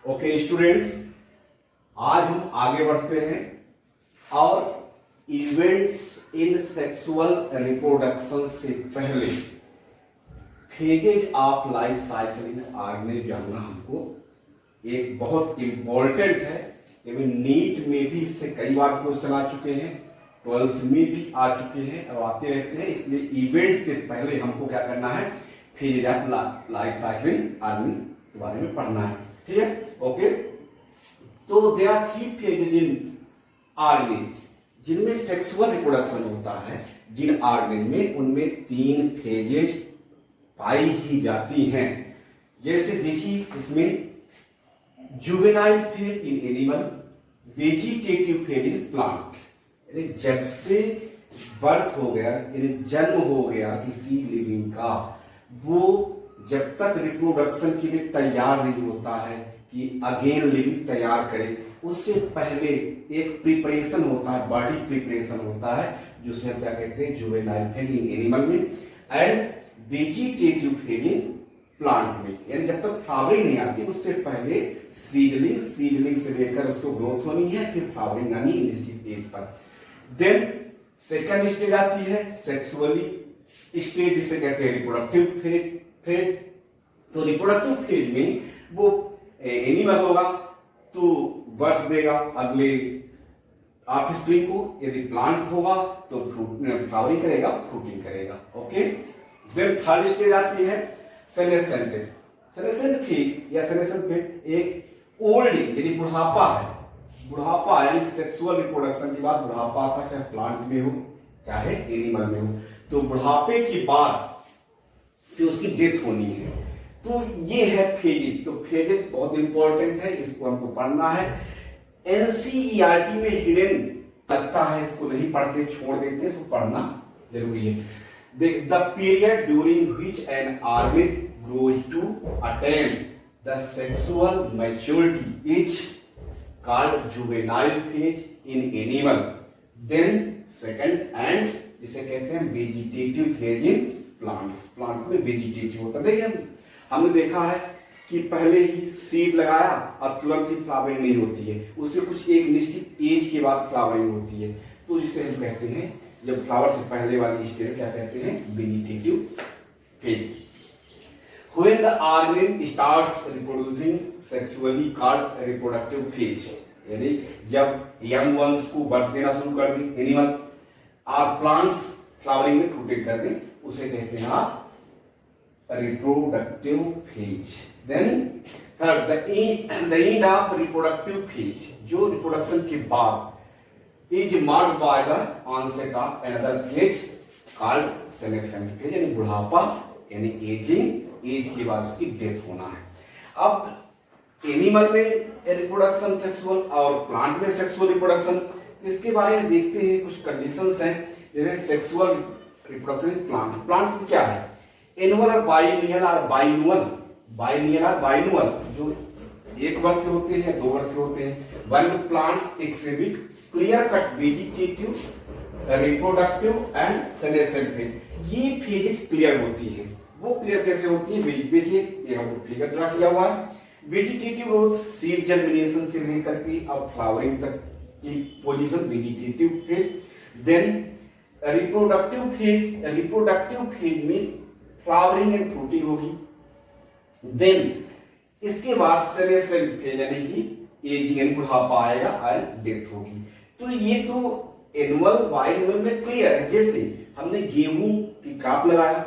Okay students, आज हम आगे बढ़ते हैं और इवेंट्स इन सेक्सुअल रिप्रोडक्शन से पहले फेजेज ऑफ लाइफ साइकिल इन आगे जानना हमको एक बहुत इंपॉर्टेंट है। नीट में भी इससे कई बार क्वेश्चन आ चुके हैं, 12th में भी आ चुके हैं और आते रहते हैं। इसलिए इवेंट से पहले हमको क्या करना है, phases of life cycle in army के बारे में पढ़ना है। ठीक है, ओके। तो there are 3 phases in organ जिनमें सेक्सुअल रिप्रोडक्शन होता है। जिन आर्गेन में उनमें 3 फेजेज पाई ही जाती हैं। जैसे देखिए, इसमें juvenile phase in animal, vegetative phase in plant. जब से बर्थ हो गया, जन्म हो गया किसी लिविंग का, वो जब तक रिप्रोडक्शन के लिए तैयार नहीं होता है कि अगेन लिविंग तैयार करे, उससे पहले एक प्रिपरेशन होता है, बॉडी प्रिपरेशन होता है, जिसे हम क्या कहते हैं, जुवेनाइल फेज इन एनिमल में and vegetative phase in plant में। यानी जब तक फ्लावरिंग नहीं आती उससे पहले सीडलिंग से लेकर उसको ग्रोथ होनी है, फिर फ्लावरिंग आनी है निश्चित as per. Then second stage आती है सेक्सुअली स्टेज, जिसे कहते हैं रिप्रोडक्टिव फेज। तो रिप्रोडक्टिव फेज में वो एनिमल होगा तो बर्थ देगा अगले ऑफस्प्रिंग को, यदि प्लांट होगा तो फ्लावरिंग करेगा, फ्रूटिंग करेगा। ओके। देन थर्ड स्टेज आती है सेनेसेंट फेज या सेनेसेंट फेज। एक ओल्ड एज यानी बुढ़ापा है, बुढ़ापा यानी सेक्सुअल रिप्रोडक्शन के बाद बुढ़ापा आता है, चाहे प्लांट में हो चाहे एनिमल में हो। तो बुढ़ापे के बाद फिर उसकी डेथ होनी है। तो ये है फेजेज। तो फेजेज बहुत इंपॉर्टेंट है, इसको हमको पढ़ना है। एनसीईआरटी में हिडन लगता है, इसको नहीं पढ़ते, छोड़ देते हैं, इसको पढ़ना जरूरी है। The period during which an organ grows to attain the sexual maturity is called juvenile phase in animal. Then second and जिसे कहते हैं vegetative phase in plants. Plants में vegetative होता है। देखिए, हमने देखा है कि पहले ही सीड लगाया और तुरंत ही फ्लावरिंग नहीं होती है, उससे कुछ एक निश्चित एज के बाद फ्लावरिंग होती है। तो जिसे हम कहते हैं, जब फ्लावर से पहले वाली स्टेज क्या कहते हैं, vegetative phase. When the organ starts reproducing sexually called reproductive phase, यानी जब यंग वंस को बर्थ देना शुरू कर दी एनिमल और प्लांट्स फ्लावरिंग में फ्रूटिंग कर दें, उसे कहते हैं आप reproductive phase. Then third the end of reproductive phase, जो रिप्रोडक्शन के बाद is marked by the onset of another phase called senescent phase, यानी बुढ़ापा यानी एजिंग, एज के बाद उसकी डेथ होना है। अब एनिमल में रिप्रोडक्शन सेक्सुअल और प्लांट में सेक्सुअल रिप्रोडक्शन, इसके बारे में देखते हैं। कुछ कंडीशंस हैं, जैसे sexual reproduction in plant. Plants में क्या है, एनुअल और बाइनियल और बाइनुअल, जो 1 वर्ष के होते हैं, 2 वर्ष के होते हैं। When plants exhibit clear-cut vegetative, reproductive and senescent phase, ये फेजेज क्लियर होती है। वो क्लियर कैसे होती है, देखिए ये हमको फिगर ड्रा किया हुआ है। वेजिटेटिव ग्रोथ सीड जर्मिनेशन से लेकर के अब फ्लावरिंग तक की position vegetative phase. Then reproductive phase में फ्लावरिंग एंड फ्रूटिंग होगी। देन इसके बाद सेनेसेंट फेज यानी कि एजिंग यानी बुढ़ापा आएगा एंड डेथ होगी। तो ये तो एनुअल बाइनुअल में क्लियर है। जैसे हमने गेहूं की क्रॉप लगाया,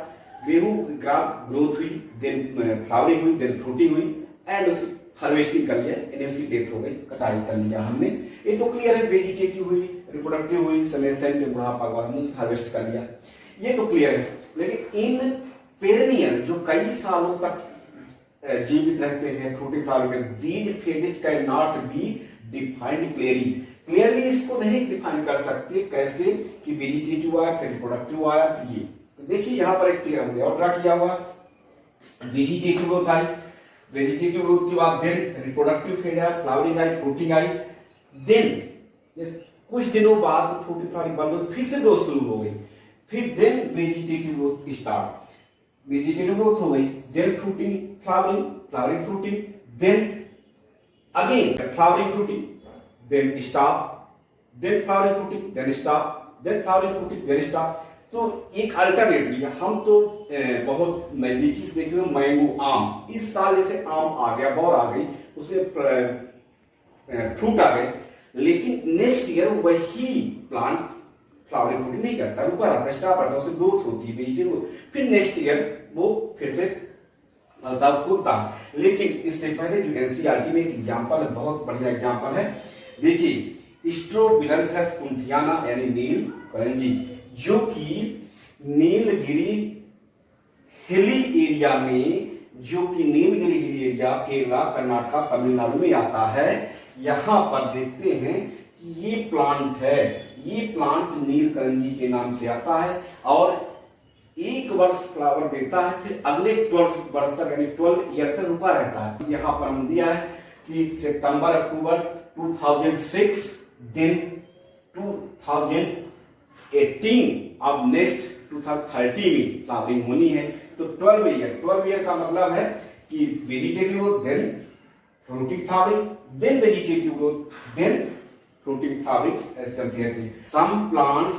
गेहूं की क्रॉप ग्रोथ हुई, देन फ्लावरिंग हुई, देन फ्रूटिंग हुई एंड उसकी हार्वेस्टिंग कर लिया, यानी उसकी डेथ हो गई, कटाई कर लिया हमने। ये तो क्लियर है, वेजिटेटिव हुई, रिप्रोडक्टिव हुई, सेनेसेंट बुढ़ापा के बाद हमने हार्वेस्ट कर लिया, ये तो क्लियर है। लेकिन इन पेरेनियल जो कई सालों तक जीवित रहते हैं, fruiting flowering, these phases can not be defined clearly इसको नहीं डिफाइन कर सकते कैसे कि वेजिटेटिव आया, फिर रिप्रोडक्टिव आया, फिर ये। तो देखिए यहाँ पर एक क्लियर हमने और ड्रा किया हुआ, वेजिटेटिव ग्रोथ आई, वेजिटेटिव ग्रोथ के बाद देन रिप्रोडक्टिव फेज आया, फ्लावरिंग आई, फ्रूटिंग आई। देन कुछ दिनों बाद फ्रूटिंग फ्लावरिंग बंद हो, फिर से ग्रोथ शुरू हो गई, फिर then vegetative growth start, vegetative growth हो गई, then fruiting flowering, flowering fruiting, then Again, flowering fruiting, then stop, then flowering fruiting, then stop, then flowering fruiting, then stop. तो एक अल्टरनेटली हम तो बहुत नजदीकी से देखे मैंगो आम, इस साल जैसे आम आ गया, बौर आ गई, उसमें फ्रूट आ गए, लेकिन नेक्स्ट ईयर वही प्लांट फ्लावरिंग फ्रूटिंग नहीं करता, रुका रहता है, स्टॉप रहता है, उसकी ग्रोथ होती है वेजिटेबल, फिर नेक्स्ट ईयर वो फिर से खुलता। लेकिन इससे पहले जो एनसीईआरटी में एक एग्जाम्पल है, बहुत बढ़िया एग्जाम्पल है, देखिए स्ट्रोबिलंथस कुंथियाना यानी नील करंजी, जो कि नीलगिरी हिली एरिया में, जो कि नीलगिरी हिली एरिया केरला, कर्नाटका, तमिलनाडु में आता है। यहां पर देखते हैं कि ये प्लांट है, ये प्लांट नील करंजी के नाम से आता है और एक वर्ष फ्लावर देता है, फिर अगले 12 वर्ष तक यानी 12 ईयर तक रुका रहता है। यहाँ पर हम दिया है कि सितंबर अक्टूबर 2006, देन 2018, अब नेक्स्ट 2030 में फ्लावरिंग होनी है। तो 12 ईयर का मतलब है कि vegetative growth, then fruiting flowering, then vegetative growth, then fruiting flowering, ऐसे चलती रहती है। Some plants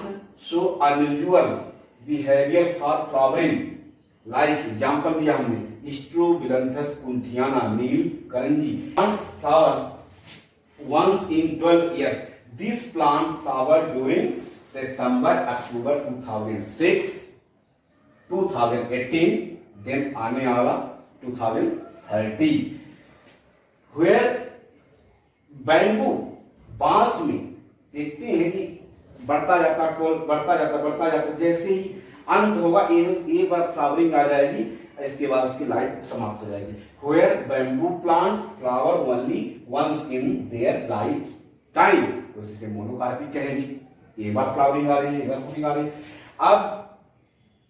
show unusual behaviour for flowering, like example दिया हमने स्ट्रोबिलंथस कुंथियाना नील Karanji, once flower once in 12 years. This plant flowered during September October 2006, 2018, then आने वाला 2030। Where bamboo बांस में देखते हैं कि बढ़ता जाता, बढ़ता जाता, जैसे ही अंत होगा एक बार फ्लावरिंग आ जाएगी, इसके बाद उसकी लाइफ समाप्त हो जाएगी। Where bamboo plant flower only once in their life time, उसी से मोनोकार्पिक कहेगी, एक बार फ्लावरिंग आ रही है, एक बार फ्रूटिंग आ रही है। अब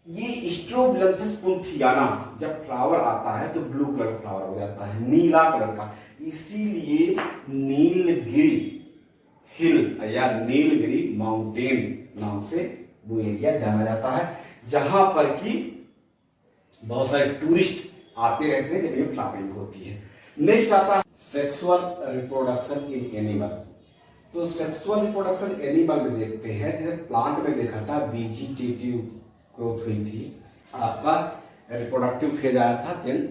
ये स्ट्रोबिलंथस कुंथियाना जब फ्लावर आता है तो ब्लू कलर फ्लावर हो जाता है, नीला कलर का, इसीलिए नीलगिरी हिल या नीलगिरी माउंटेन नाम से वो एरिया जाना जाता है, जहां पर कि बहुत सारे टूरिस्ट आते रहते हैं जब ये फ्लावरिंग होती है। नेक्स्ट आता है सेक्सुअल रिप्रोडक्शन इन एनिमल। तो सेक्सुअल रिप्रोडक्शन एनिमल में देखते हैं, जैसे प्लांट में देखा था वेजिटेटिव ग्रोथ हुई थी, आपका रिप्रोडक्टिव फेज आया था, देन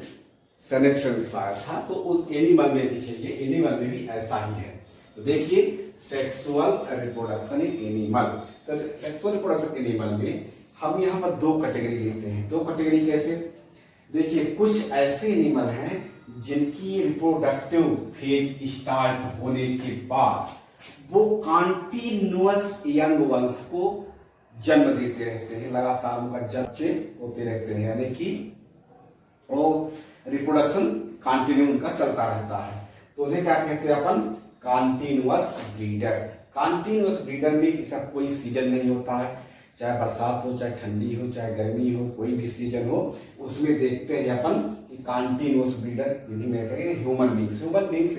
सेनेसेंस आया था, तो उस एनिमल में भी चाहिए, एनिमल में भी ऐसा ही है। तो देखिए सेक्सुअल रिप्रोडक्शन इन एनिमल, तो सेक्सुअल रिप्रोडक्शन एनिमल में हम यहाँ पर दो कैटेगरी लेते हैं। दो कैटेगरी कैसे, देखिए कुछ ऐसे एनिमल हैं जिनकी रिप्रोडक्टिव फेज स्टार्ट होने के बाद वो कॉन्टिन्यूअस यंग वंस को जन्म देते रहते हैं, लगातार उनका बच्चे होते रहते हैं, यानी कि वो रिप्रोडक्शन कंटिन्यू उनका चलता रहता है। तो उन्हें क्या कहते हैं अपन, कॉन्टिन्यूअस ब्रीडर। कॉन्टिन्यूअस ब्रीडर में इसका कोई सीजन नहीं होता है, चाहे बरसात हो, चाहे ठंडी हो, चाहे गर्मी हो, कोई भी सीजन हो, उसमें देखते हैं अपन कि continuous breeder human beings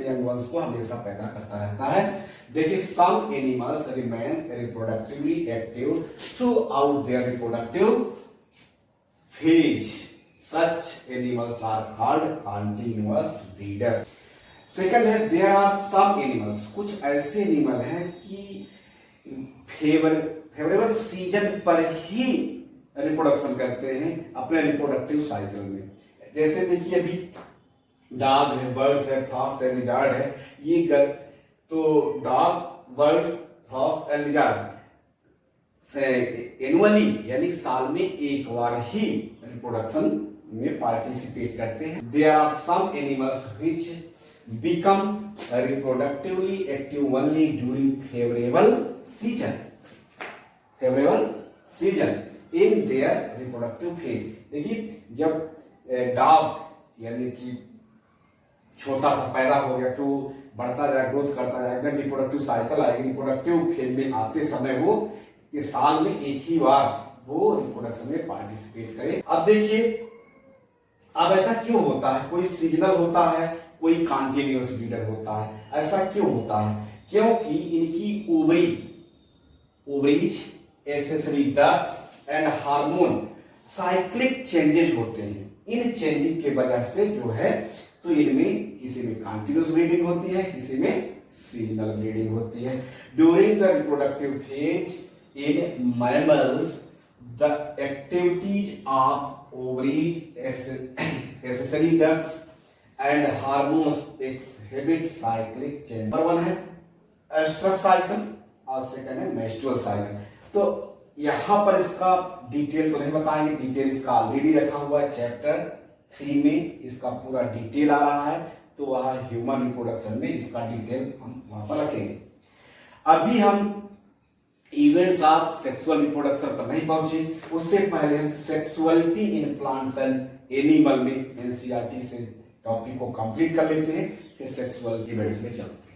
young ones को हमेशा पैदा करता रहता है। देखिए some animals remain reproductively active throughout their reproductive phase, such animals are called continuous breeder. Second है देयर आर सम एनिमल्स, कुछ ऐसे एनिमल हैं कि फेवरेबल सीजन पर ही रिप्रोडक्शन करते हैं अपने रिप्रोडक्टिव साइकिल में। जैसे देखिए अभी डॉग है, बर्ड्स है, फ्रॉक्स है, लिजार्ड है, ये तो dog, birds, frogs and lizard annually यानी साल में एक बार ही रिप्रोडक्शन में पार्टिसिपेट करते हैं। There are some animals which become reproductively active only during favorable season in their reproductive phase। देखिए जब डॉग यानी कि छोटा सा पैदा हो गया तो बढ़ता जाए, ग्रोथ करता जाए, एकदम रिप्रोडक्टिव साइकिल आएगी, रिप्रोडक्टिव फेज में आते समय वो कि साल में एक ही बार वो रिप्रोडक्शन में पार्टिसिपेट करे। अब देखिए अब ऐसा क्यों होता है, कोई सीजनल होता है, कोई कॉन्टिन्यूअस ब्रीडर होता है, ऐसा क्यों होता है, क्योंकि इनकी ovaries, accessory ducts and hormone cyclic changes होते हैं। इन चेंजिंग के वजह से जो है तो इनमें किसी में कंटिन्यूस ब्रीडिंग होती है, किसी में सीजनल ब्रीडिंग होती है। During the reproductive phase in mammals the activities of ovaries, accessory ducts and hormones exhibit cyclic change. Number 1 है एस्ट्रस साइकिल और सेकंड है मेंस्ट्रुअल साइकिल। तो यहां पर इसका डिटेल तो नहीं बताएंगे, डिटेल इसका ऑलरेडी रखा हुआ है चैप्टर 3 में, इसका पूरा डिटेल आ रहा है, तो वह ह्यूमन रिप्रोडक्शन में इसका डिटेल हम वहां पर रखेंगे। अभी हम इवेंट्स ऑफ सेक्सुअल रिप्रोडक्शन पर नहीं पहुंचे, उससे पहले हम sexuality in plants and animal में एनसीईआरटी से टॉपिक को कंप्लीट कर लेते हैं, फिर सेक्सुअल इवेंट्स में चलते हैं।